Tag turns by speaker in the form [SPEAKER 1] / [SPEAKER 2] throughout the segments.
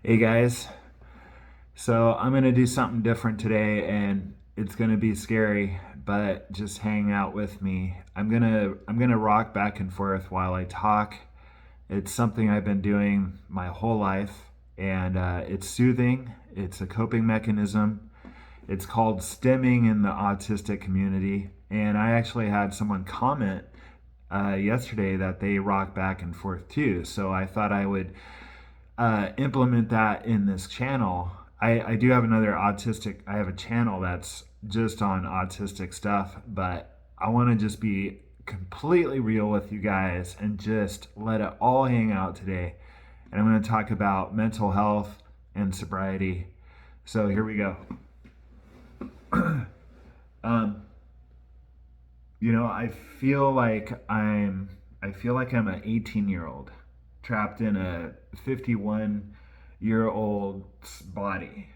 [SPEAKER 1] Hey guys, so I'm gonna do something different today, and it's gonna be scary, but just hang out with me. I'm gonna rock back and forth while I talk. It's something I've been doing my whole life, and it's soothing. It's a coping mechanism. It's called stimming in the autistic community, and I actually had someone comment yesterday that they rock back and forth too. So I thought I would implement that in this channel. I do have I have a channel that's just on autistic stuff, but I want to just be completely real with you guys and just let it all hang out today. And I'm going to talk about mental health and sobriety. So here we go. Um, I feel like I'm an 18-year-old trapped in a 51-year-old's body.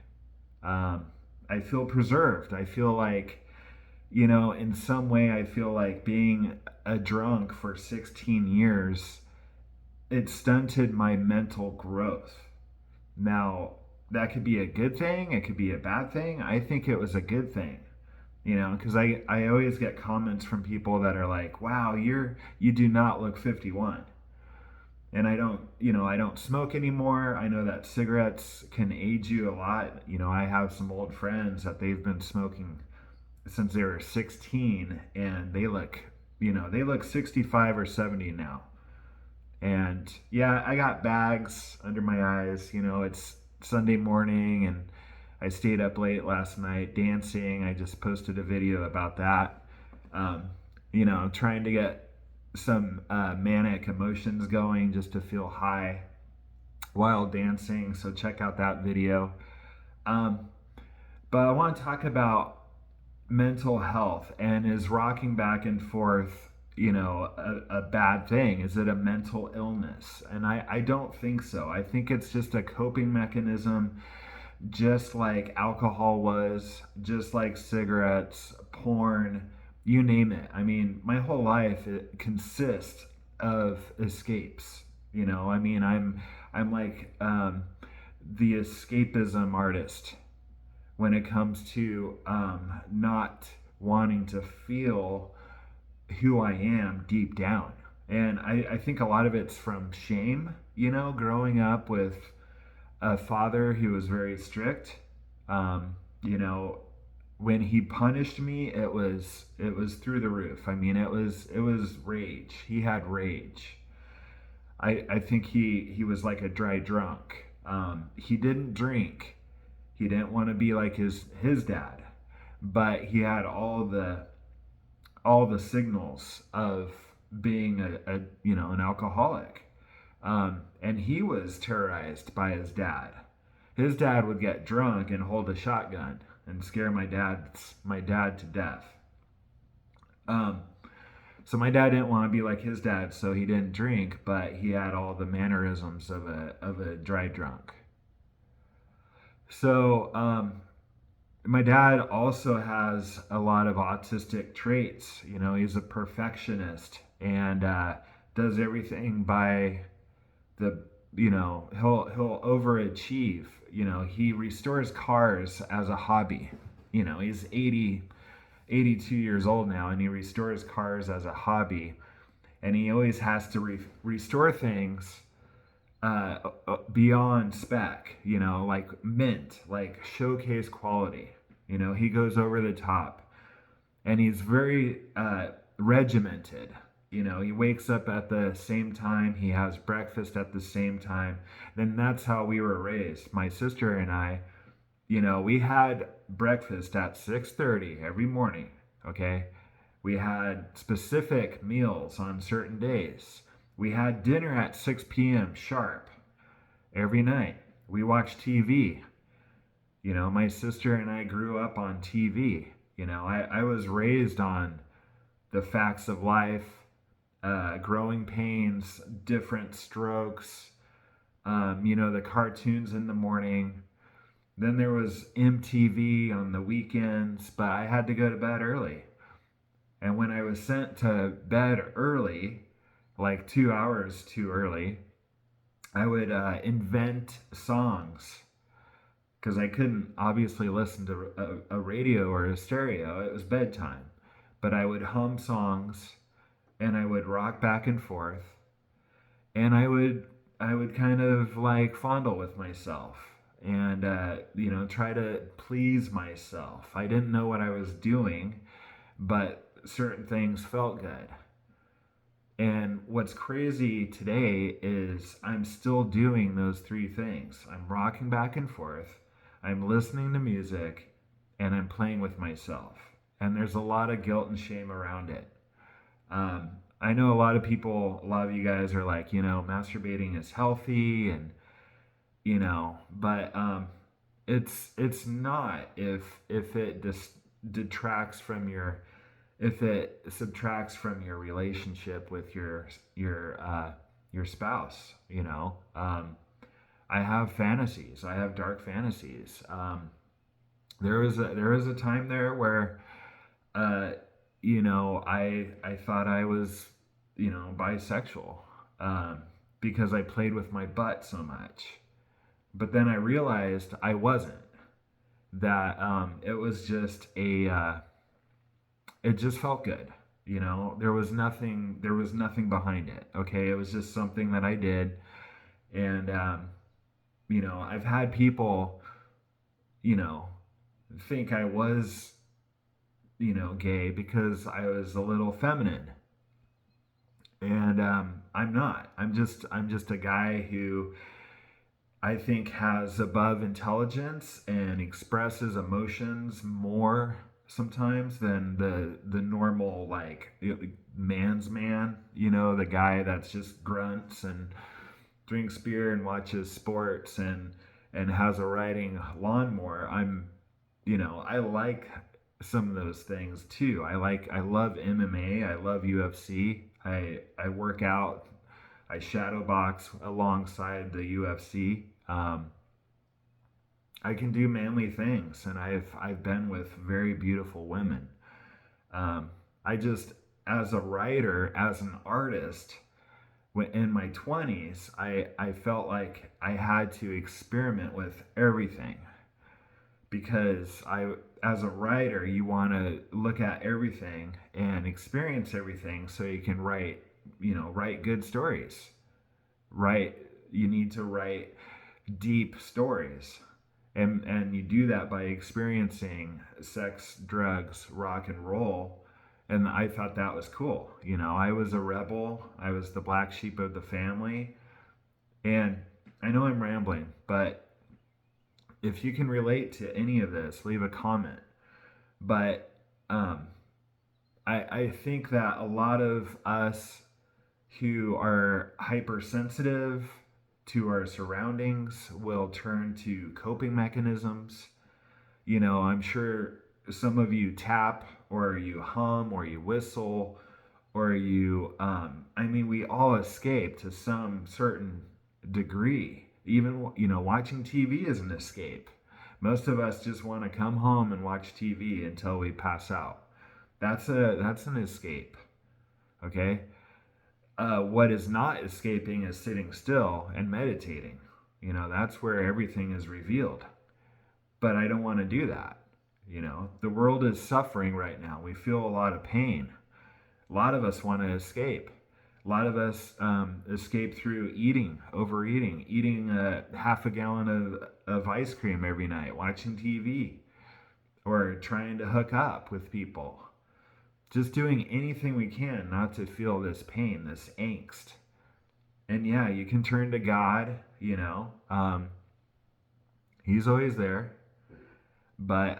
[SPEAKER 1] I feel preserved. I feel like, in some way, I feel like being a drunk for 16 years, it stunted my mental growth. Now, that could be a good thing, it could be a bad thing. I think it was a good thing. Because I always get comments from people that are like, wow, you do not look 51. And I don't smoke anymore. I know that cigarettes can age you a lot. I have some old friends that they've been smoking since they were 16, and they look 65 or 70 now. And yeah, I got bags under my eyes. It's Sunday morning, and I stayed up late last night dancing. I just posted a video about that. Um, trying to get some manic emotions going just to feel high while dancing. So check out that video. Um, but I want to talk about mental health, and is rocking back and forth, a bad thing? Is it a mental illness? And I don't think so. I think it's just a coping mechanism, just like alcohol was, just like cigarettes, porn, you name it. I mean, my whole life it consists of escapes. I'm like the escapism artist when it comes to not wanting to feel who I am deep down. And I think a lot of it's from shame, growing up with a father who was very strict. Um, you know, when he punished me, it was through the roof. I mean, it was rage. He had rage. I think he was like a dry drunk. He didn't drink. He didn't want to be like his dad, but he had all the signals of being an alcoholic. And he was terrorized by his dad. His dad would get drunk and hold a shotgun and scare my dad to death. Um, so my dad didn't want to be like his dad, so he didn't drink, but he had all the mannerisms of a dry drunk. So my dad also has a lot of autistic traits. He's a perfectionist, and does everything by the he'll overachieve. He restores cars as a hobby. He's 82 years old now, and he restores cars as a hobby, and he always has to restore things beyond spec, like mint, like showcase quality. He goes over the top, and he's very regimented. He wakes up at the same time, he has breakfast at the same time. Then that's how we were raised. My sister and I, we had breakfast at 6:30 every morning, okay? We had specific meals on certain days. We had dinner at 6 p.m. sharp every night. We watched TV. My sister and I grew up on TV. I was raised on the facts of life, growing pains, different strokes, the cartoons in the morning. Then there was MTV on the weekends, but I had to go to bed early. And when I was sent to bed early, like 2 hours too early, I would invent songs because I couldn't obviously listen to a radio or a stereo. It was bedtime. But I would hum songs and I would rock back and forth and I would kind of like fondle with myself and try to please myself. I didn't know what I was doing, but certain things felt good. And what's crazy today is I'm still doing those three things. I'm rocking back and forth, I'm listening to music, and I'm playing with myself. And there's a lot of guilt and shame around it. Um, I know a lot of people, a lot of you guys are like, masturbating is healthy, and but it's not if it detracts from your if it subtracts from your relationship with your spouse. I have fantasies. I have dark fantasies. There was a time there where uh, I thought I was bisexual, um, because I played with my butt so much. But then I realized I wasn't. That it was just it just felt good. There was nothing behind it. Okay, it was just something that I did, and I've had people you know think I was gay because I was a little feminine, and I'm not. I'm just a guy who I think has above intelligence and expresses emotions more sometimes than the normal, like, man's man, the guy that's just grunts and drinks beer and watches sports and has a riding lawnmower. I like some of those things too. I love MMA, I love UFC. I work out, I shadow box alongside the UFC. I can do manly things, and I've been with very beautiful women. I just, as a writer, as an artist, in my 20s, I felt like I had to experiment with everything because as a writer, you want to look at everything and experience everything so you can write good stories. Write You need to write deep stories. And you do that by experiencing sex, drugs, rock and roll. And I thought that was cool. I was a rebel. I was the black sheep of the family. And I know I'm rambling, but if you can relate to any of this, leave a comment. But um, I think that a lot of us who are hypersensitive to our surroundings will turn to coping mechanisms. I'm sure some of you tap or you hum or you whistle or we all escape to some certain degree. Even, watching TV is an escape. Most of us just want to come home and watch TV until we pass out. That's an escape. Okay. What is not escaping is sitting still and meditating. That's where everything is revealed. But I don't want to do that. The world is suffering right now. We feel a lot of pain. A lot of us want to escape. A lot of us escape through overeating, eating half a gallon of ice cream every night, watching TV, or trying to hook up with people. Just doing anything we can not to feel this pain, this angst. And yeah, you can turn to God, He's always there. But,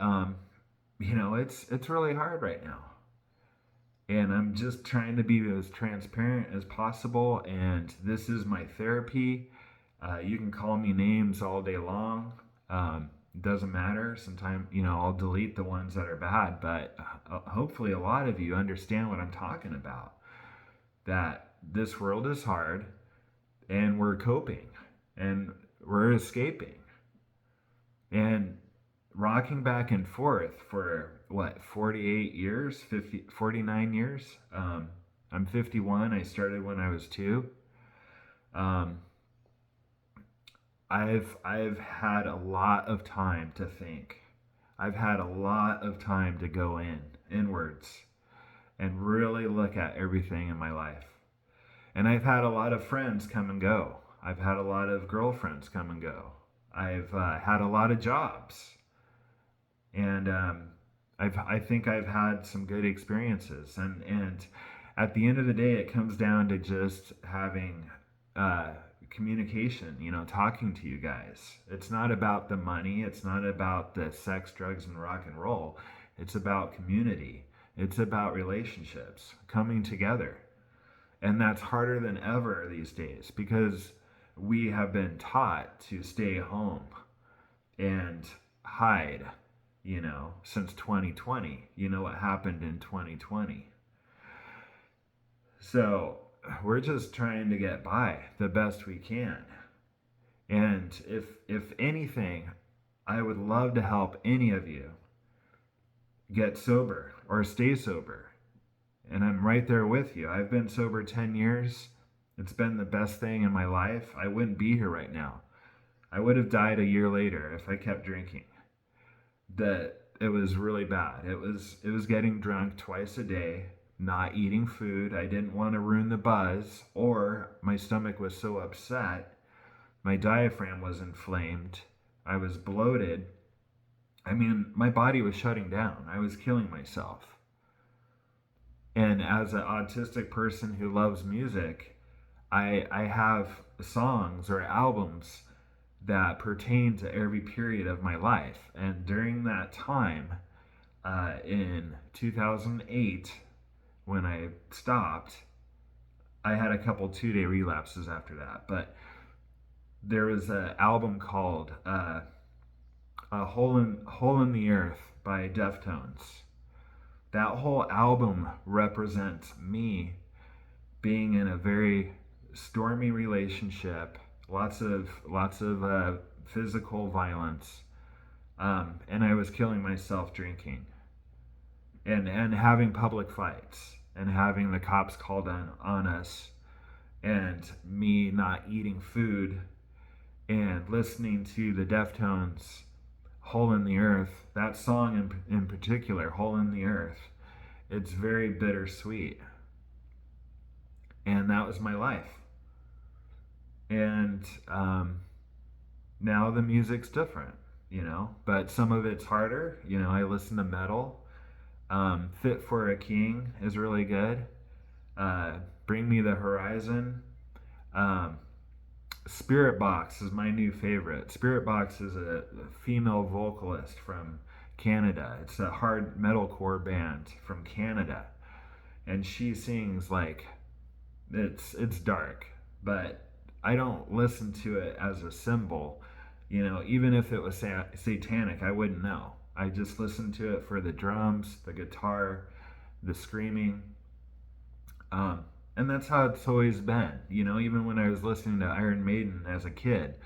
[SPEAKER 1] it's really hard right now. And I'm just trying to be as transparent as possible. And this is my therapy. You can call me names all day long. Doesn't matter. Sometimes, I'll delete the ones that are bad. But hopefully, a lot of you understand what I'm talking about. That this world is hard, and we're coping, and we're escaping. And rocking back and forth for what, 48 years, 49 years. I'm 51. I started when I was 2. um, I've had a lot of time to think. I've had a lot of time to go inwards and really look at everything in my life. And I've had a lot of friends come and go. I've had a lot of girlfriends come and go. I've had a lot of jobs, and I think I've had some good experiences. And at the end of the day, it comes down to just having uh, communication. Talking to you guys. It's not about the money. It's not about the sex, drugs, and rock and roll. It's about community. It's about relationships coming together. And that's harder than ever these days because we have been taught to stay home and hide, since 2020. You know what happened in 2020. So we're just trying to get by the best we can. And if anything, I would love to help any of you get sober or stay sober. And I'm right there with you. I've been sober 10 years. It's been the best thing in my life. I wouldn't be here right now. I would have died a year later if I kept drinking. That it was really bad. It was getting drunk twice a day, not eating food. I didn't want to ruin the buzz, or my stomach was so upset. My diaphragm was inflamed. I was bloated. I mean, my body was shutting down. I was killing myself. And as an autistic person who loves music, I have songs or albums that pertain to every period of my life. And during that time, in 2008, when I stopped, I had a couple 2-day relapses after that. But there was an album called "A Hole in the Earth" by Deftones. That whole album represents me being in a very stormy relationship, lots of physical violence, and I was killing myself drinking, and having public fights, and having the cops called on us, and me not eating food, and listening to the Deftones "Hole in the Earth." That song in particular, "Hole in the Earth," it's very bittersweet. And that was my life. And now the music's different, but some of it's harder. I listen to metal. "Fit for a King" is really good. "Bring Me the Horizon." Um, Spirit Box is my new favorite. Spirit Box is a female vocalist from Canada. It's a hard metalcore band from Canada, and she sings like it's dark, but I don't listen to it as a symbol. Even if it was satanic, I wouldn't know. I just listen to it for the drums, the guitar, the screaming. Um, and that's how it's always been. Even when I was listening to Iron Maiden as a kid,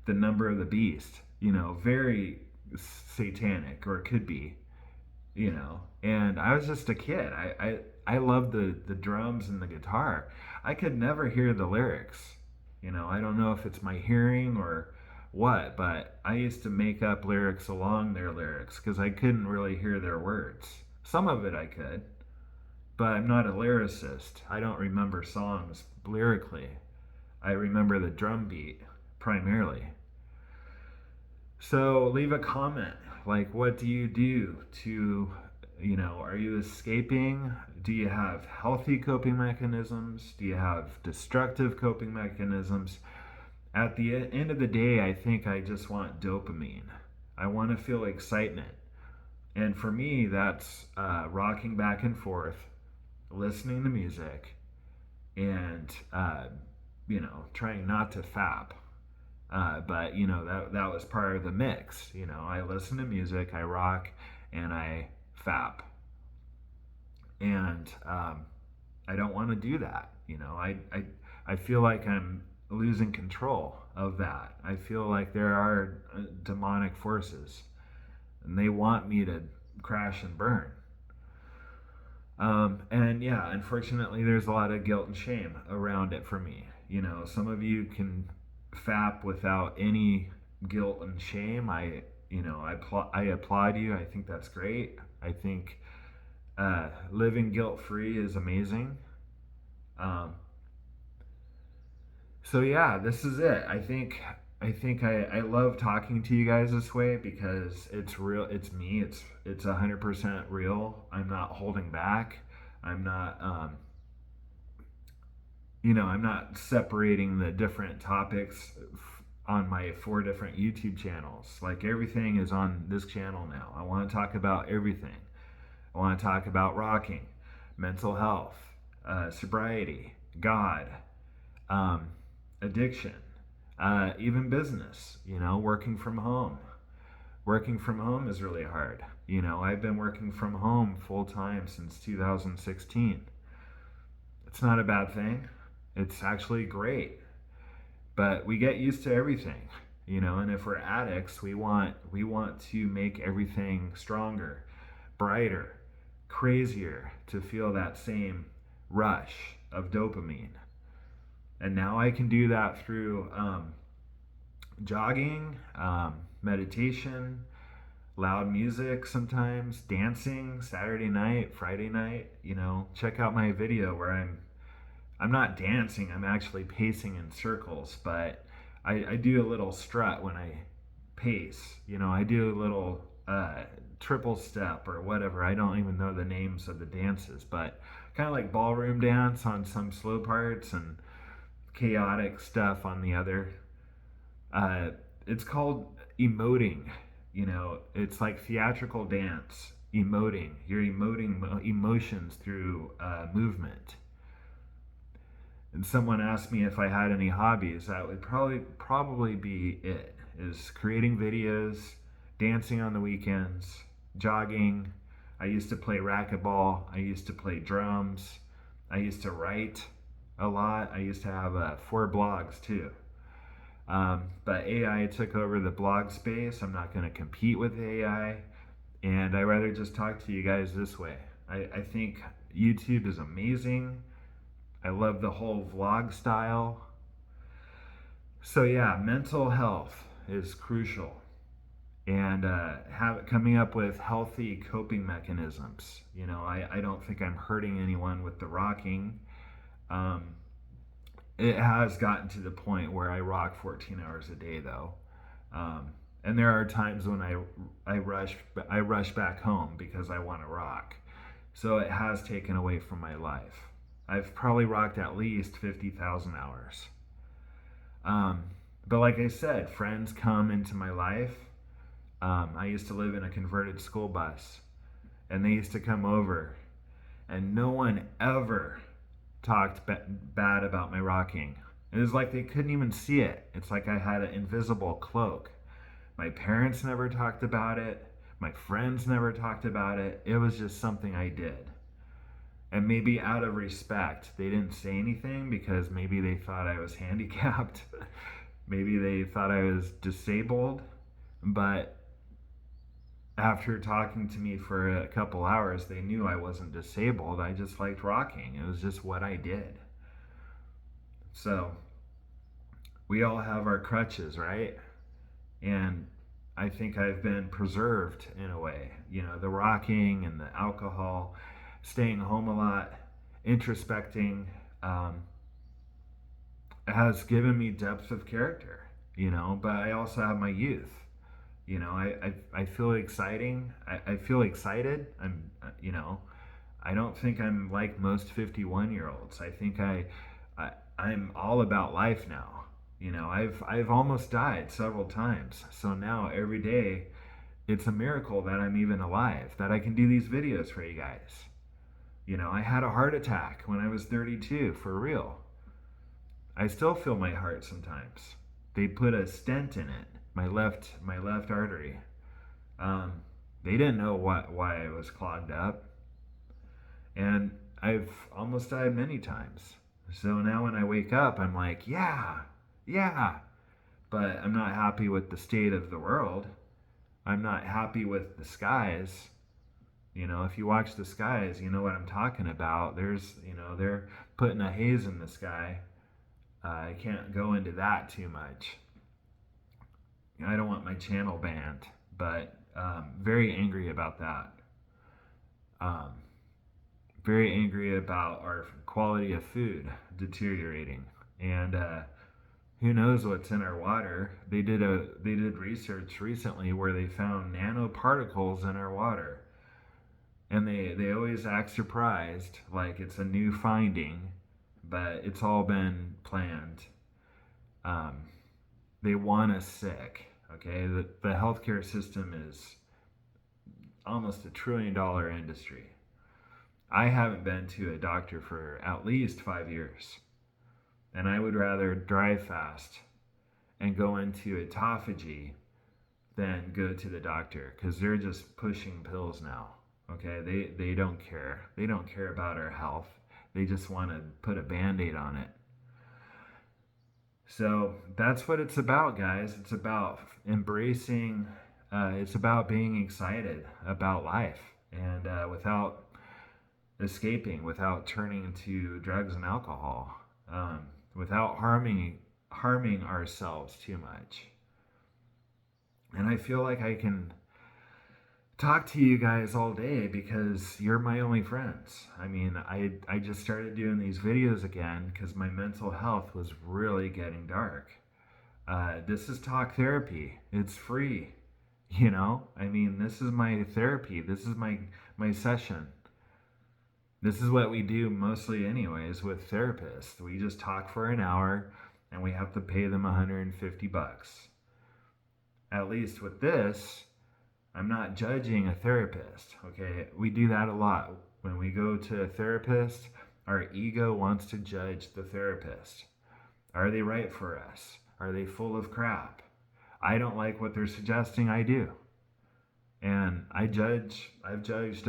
[SPEAKER 1] "The Number of the Beast," very satanic, or it could be, and I was just a kid. I loved the drums and the guitar. I could never hear the lyrics. I don't know if it's my hearing or what, but I used to make up lyrics along their lyrics because I couldn't really hear their words. Some of it I could, but I'm not a lyricist. I don't remember songs lyrically. I remember the drum beat primarily. So leave a comment. Like, what do you do to, are you escaping? Do you have healthy coping mechanisms? Do you have destructive coping mechanisms? At the end of the day, I think I just want dopamine. I want to feel excitement. And for me, that's rocking back and forth, listening to music, and, trying not to fap. But that was part of the mix. I listen to music, I rock, and I fap. And I don't want to do that. I feel like I'm losing control of that. I feel like there are demonic forces, and they want me to crash and burn. And unfortunately, there's a lot of guilt and shame around it for me. Some of you can FAP without any guilt and shame. I applaud you. I think that's great. I think living guilt free is amazing. Um, so yeah, this is it. I love talking to you guys this way because it's real. It's me. It's 100% real. I'm not holding back. I'm not I'm not separating the different topics on my 4 different YouTube channels. Like everything is on this channel now. I want to talk about everything. I want to talk about rocking, mental health, sobriety, God, um, addiction, even business. Working from home. Working from home is really hard. I've been working from home full time since 2016. It's not a bad thing. It's actually great. But we get used to everything, and if we're addicts, we want to make everything stronger, brighter, crazier, to feel that same rush of dopamine. And now I can do that through jogging, meditation, loud music, sometimes dancing, Saturday night, Friday night. Check out my video where I'm not dancing, I'm actually pacing in circles, but I do a little strut when I pace. I do a little triple step or whatever. I don't even know the names of the dances, but kind of like ballroom dance on some slow parts and chaotic stuff on the other. It's called emoting. It's like theatrical dance, emoting. You're emoting emotions through movement. And someone asked me if I had any hobbies. That would probably be it. Is creating videos, dancing on the weekends, jogging. I used to play racquetball. I used to play drums. I used to write a lot. I used to have 4 blogs too. But AI took over the blog space. I'm not going to compete with AI. And I rather just talk to you guys this way. I think YouTube is amazing. I love the whole vlog style. So yeah, mental health is crucial, and coming up with healthy coping mechanisms. I don't think I'm hurting anyone with the rocking. Um, it has gotten to the point where I rock 14 hours a day though, and there are times when I rush back home because I want to rock. So it has taken away from my life. I've probably rocked at least 50,000 hours. Um, but like I said, friends come into my life. I used to live in a converted school bus, and they used to come over, and no one ever talked bad about my rocking. It was like they couldn't even see it. It's like I had an invisible cloak. My parents never talked about it. My friends never talked about it. It was just something I did. And maybe out of respect, they didn't say anything because maybe they thought I was handicapped. Maybe they thought I was disabled. But after talking to me for a couple hours, they knew I wasn't disabled. I just liked rocking. It was just what I did. So we all have our crutches, right? And I think I've been preserved in a way. The rocking and the alcohol, staying home a lot, introspecting, has given me depth of character, but I also have my youth. I feel exciting. I feel excited. I don't think I'm like most 51-year-olds. I think I'm all about life now. I've almost died several times. So now every day it's a miracle that I'm even alive, that I can do these videos for you guys. I had a heart attack when I was 32, for real. I still feel my heart sometimes. They put a stent in it, my left artery. They didn't know why I was clogged up, and I've almost died many times. So now when I wake up, I'm like, yeah, but I'm not happy with the state of the world. I'm not happy with the skies. If you watch the skies, you know what I'm talking about. They're putting a haze in the sky. I can't go into that too much. I don't want my channel banned, but very angry about that. Um, Very angry about our quality of food deteriorating, and who knows what's in our water. They did research recently where they found nanoparticles in our water, and they always act surprised, like it's a new finding, but it's all been planned. Um, they want us sick. Okay, the healthcare system is almost $1 trillion industry. I haven't been to a doctor for at least 5 years, and I would rather drive fast and go into autophagy than go to the doctor, because they're just pushing pills now. Okay, they don't care. They don't care about our health. They just want to put a band-aid on it. So that's what it's about, guys. It's about embracing. It's about being excited about life, and without escaping, without turning to drugs and alcohol, without harming ourselves too much. And I feel like I can talk to you guys all day because you're my only friends. I mean, I just started doing these videos again because my mental health was really getting dark. This is talk therapy. It's free. I mean, this is my therapy. This is my session. This is what we do mostly anyways with therapists. We just talk for an hour and we have to pay them $150. At least with this, I'm not judging a therapist, okay? We do that a lot. When we go to a therapist, our ego wants to judge the therapist. Are they right for us? Are they full of crap? I don't like what they're suggesting I do. And I've judged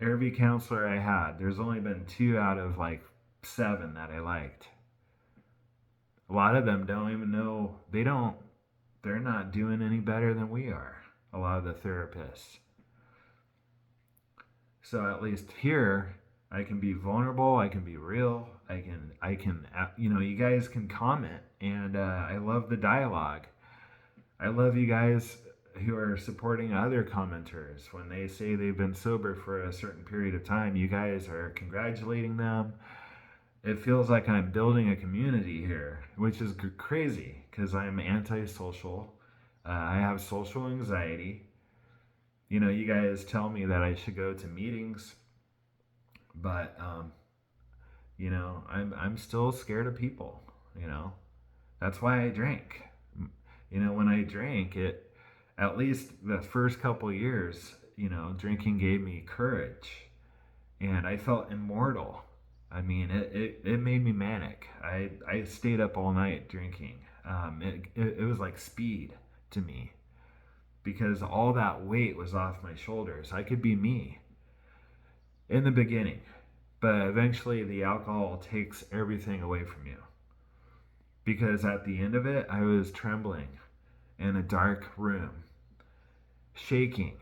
[SPEAKER 1] every counselor I had. There's only been 2 out of like 7 that I liked. A lot of them don't even know, they're not doing any better than we are, a lot of the therapists. So at least here, I can be vulnerable, I can be real, I can, you guys can comment, and I love the dialogue. I love you guys who are supporting other commenters when they say they've been sober for a certain period of time. You guys are congratulating them. It feels like I'm building a community here, which is crazy because I'm antisocial. I have social anxiety. You guys tell me that I should go to meetings, but I'm still scared of people. That's why I drink. When I drank it, at least the first couple years, drinking gave me courage, and I felt immortal. I mean, it made me manic. I stayed up all night drinking. It was like speed to me because all that weight was off my shoulders. I could be me in the beginning, but eventually the alcohol takes everything away from you. Because at the end of it, I was trembling in a dark room, shaking,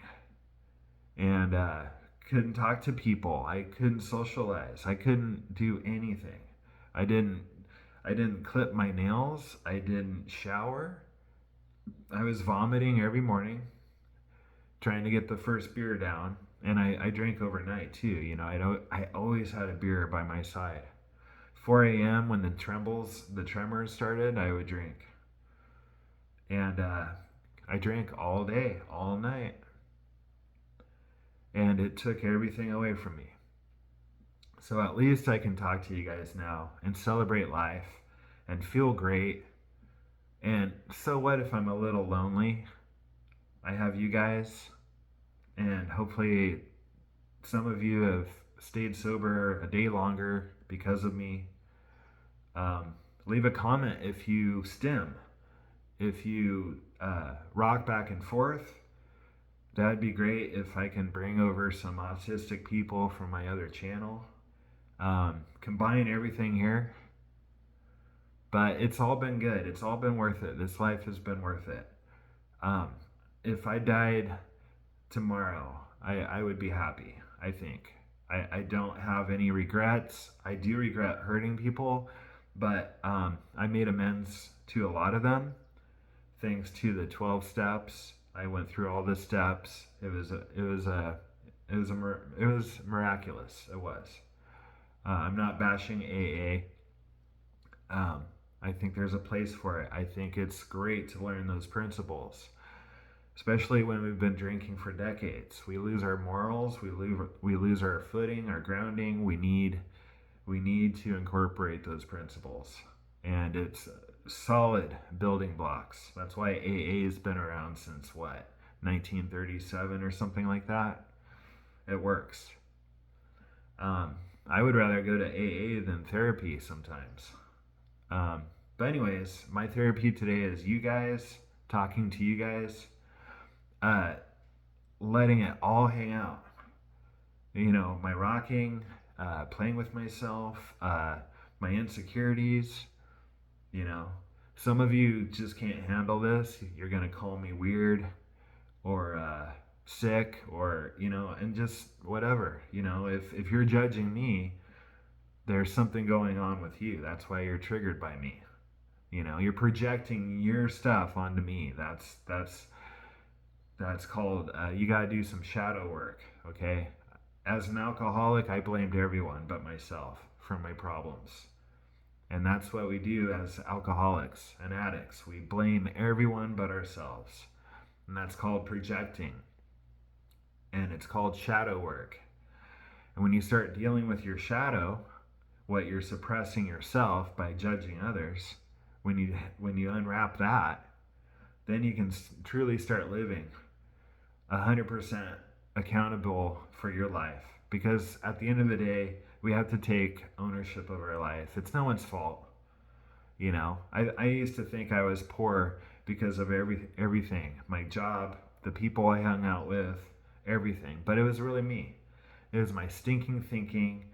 [SPEAKER 1] and couldn't talk to people. I couldn't socialize. I couldn't do anything. I didn't clip my nails. I didn't shower. I was vomiting every morning, trying to get the first beer down. And I drank overnight too. I always had a beer by my side. 4 a.m. when the tremors started, I would drink. And I drank all day, all night. And it took everything away from me. So at least I can talk to you guys now and celebrate life and feel great. And so what if I'm a little lonely? I have you guys, and hopefully some of you have stayed sober a day longer because of me. Leave a comment if you stim, if you rock back and forth. That'd be great if I can bring over some autistic people from my other channel. Combine everything here. But it's all been good. It's all been worth it. This life has been worth it. If I died tomorrow, I would be happy, I think. I don't have any regrets. I do regret hurting people, But I made amends to a lot of them thanks to the 12 steps. I went through all the steps. It was miraculous. It was. I'm not bashing AA. I think there's a place for it. I think it's great to learn those principles, especially when we've been drinking for decades. We lose our morals. We lose our footing, our grounding. We need to incorporate those principles, and it's solid building blocks. That's why AA has been around since what, 1937 or something like that. It works. I would rather go to AA than therapy sometimes. But anyways, my therapy today is you guys, talking to you guys, uh, letting it all hang out. You know, my rocking, playing with myself, my insecurities. You know, some of you just can't handle this. You're gonna call me weird or sick, or and just whatever. If you're judging me, there's something going on with you. That's why you're triggered by me. You're projecting your stuff onto me. That's called you got to do some shadow work. Okay. As an alcoholic, I blamed everyone but myself for my problems. And that's what we do as alcoholics and addicts. We blame everyone but ourselves. And that's called projecting. And it's called shadow work. And when you start dealing with your shadow, what you're suppressing yourself by judging others, when you unwrap that, then you can truly start living 100% accountable for your life. Because at the end of the day, we have to take ownership of our life. It's no one's fault. I used to think I was poor because of everything, my job, the people I hung out with, everything. But it was really me. It was my stinking thinking.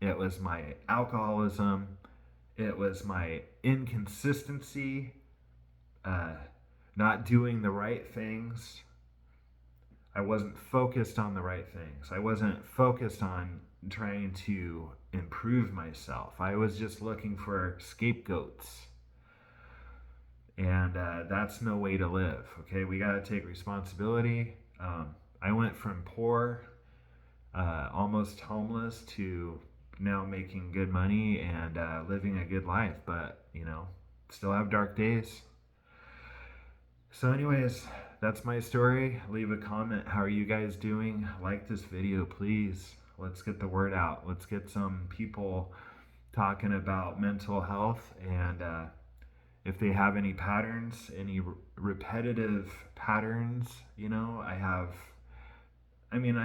[SPEAKER 1] It was my alcoholism. It was my inconsistency, not doing the right things. I wasn't focused on the right things. I wasn't focused on trying to improve myself. I was just looking for scapegoats. And that's no way to live. Okay, we got to take responsibility. I went from poor, almost homeless, to now making good money and living a good life, but still have dark days. So anyways, that's my story. Leave a comment. How are you guys doing? Like this video, please. Let's get the word out. Let's get some people talking about mental health, and if they have any patterns, any repetitive patterns. I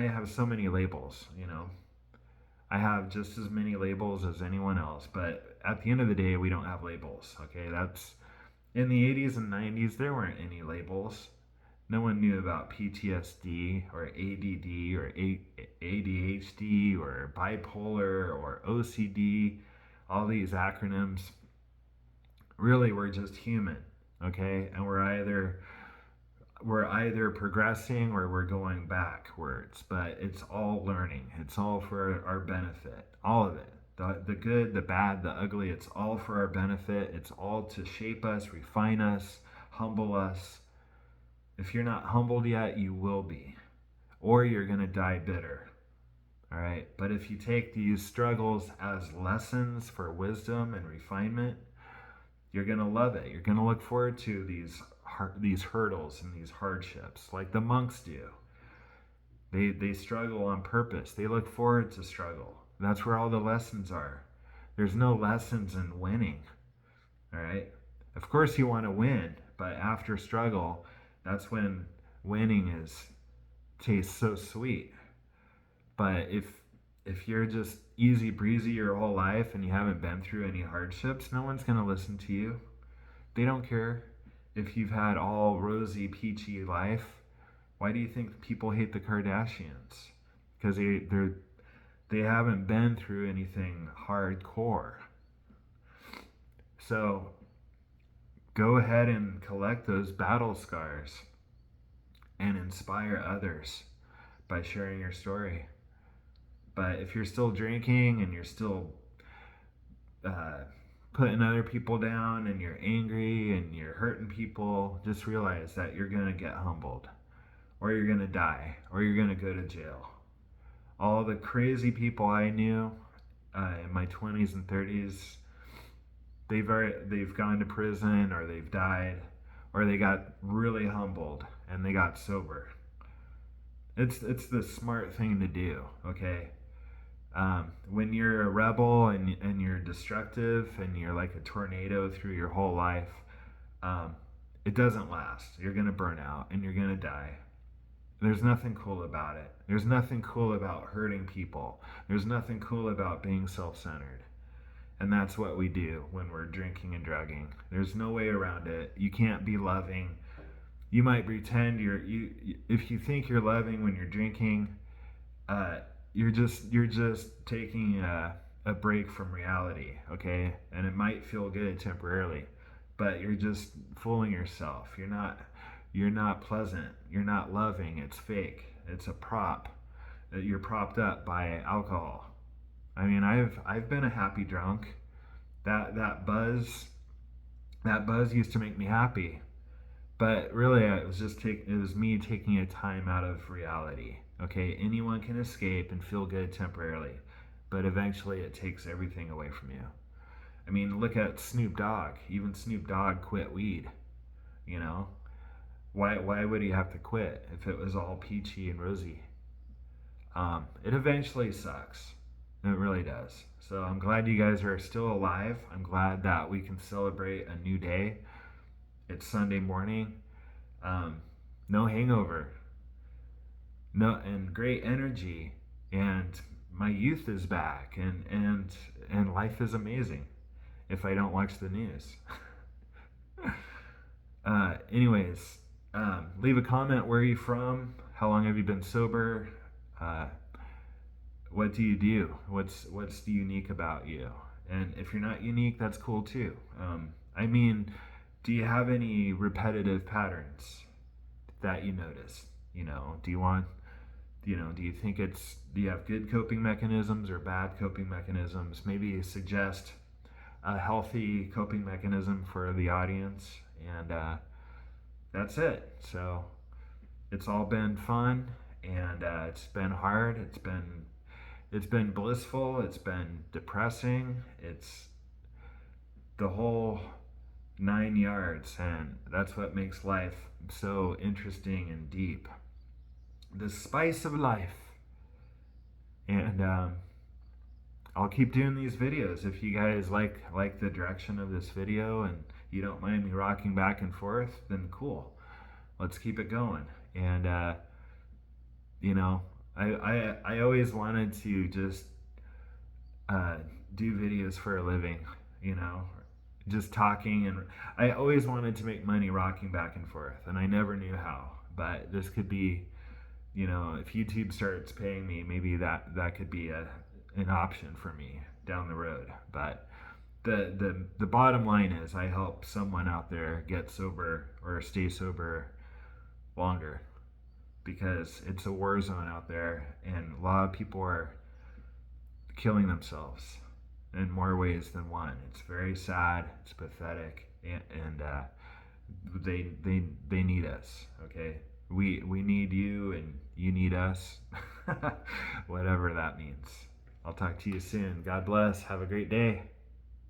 [SPEAKER 1] have so many labels. I have just as many labels as anyone else, but at the end of the day, we don't have labels. Okay, that's in the 80s and 90s. There weren't any labels. No one knew about PTSD or ADD or ADHD or bipolar or OCD. All these acronyms. Really, we're just human. Okay, and we're either progressing or we're going backwards, but it's all learning. It's all for our benefit. All of it. The good, the bad, the ugly, it's all for our benefit. It's all to shape us, refine us, humble us. If you're not humbled yet, you will be. Or you're going to die bitter. All right? But if you take these struggles as lessons for wisdom and refinement, you're going to love it. You're going to look forward to these hurdles and these hardships like the monks do. They struggle on purpose. They look forward to struggle. That's where all the lessons are. There's no lessons in winning. All right? Of course you want to win, but after struggle, that's when winning tastes so sweet. But if you're just easy breezy your whole life and you haven't been through any hardships, no one's going to listen to you. They don't care if you've had all rosy, peachy life. Why do you think people hate the Kardashians? Because they haven't been through anything hardcore. So go ahead and collect those battle scars and inspire others by sharing your story. But if you're still drinking and you're still putting other people down and you're angry and you're hurting people, just realize that you're going to get humbled, or you're going to die, or you're going to go to jail. All the crazy people I knew in my 20s and 30s, they've gone to prison, or they've died, or they got really humbled and they got sober. It's the smart thing to do, okay? When you're a rebel and you're destructive and you're like a tornado through your whole life, it doesn't last. You're going to burn out and you're going to die. There's nothing cool about it. There's nothing cool about hurting people. There's nothing cool about being self-centered. And that's what we do when we're drinking and drugging. There's no way around it. You can't be loving. You might pretend if you think you're loving when you're drinking, you're just taking a break from reality, okay? And it might feel good temporarily, but you're just fooling yourself. You're not pleasant. You're not loving. It's fake. It's a prop. You're propped up by alcohol. I mean, I've been a happy drunk. That buzz used to make me happy. But really, it was me taking a time out of reality. Okay, anyone can escape and feel good temporarily, but eventually it takes everything away from you. I mean, look at Snoop Dogg. Even Snoop Dogg quit weed. You know, why would he have to quit if it was all peachy and rosy? It eventually sucks. It really does. So I'm glad you guys are still alive. I'm glad that we can celebrate a new day. It's Sunday morning. No hangover. No, and great energy. And my youth is back. And life is amazing if I don't watch the news. Anyways, leave a comment. Where are you from? How long have you been sober? What do you do? What's unique about you? And if you're not unique, that's cool too. I mean, do you have any repetitive patterns that you notice? Do you think do you have good coping mechanisms or bad coping mechanisms? Maybe suggest a healthy coping mechanism for the audience. And that's it. So it's all been fun, and it's been hard. It's been blissful. It's been depressing. It's the whole 9 yards, and that's what makes life so interesting and deep. The spice of life. And I'll keep doing these videos. If you guys like the direction of this video and you don't mind me rocking back and forth, then cool. Let's keep it going. And I always wanted to just do videos for a living, just talking, and I always wanted to make money rocking back and forth, and I never knew how. But this could be, if YouTube starts paying me, maybe that could be an option for me down the road. But the bottom line is, I help someone out there get sober or stay sober longer, because it's a war zone out there, and a lot of people are killing themselves in more ways than one. It's very sad. It's pathetic, and they need us. Okay, we need you, and you need us. Whatever that means. I'll talk to you soon. God bless. Have a great day.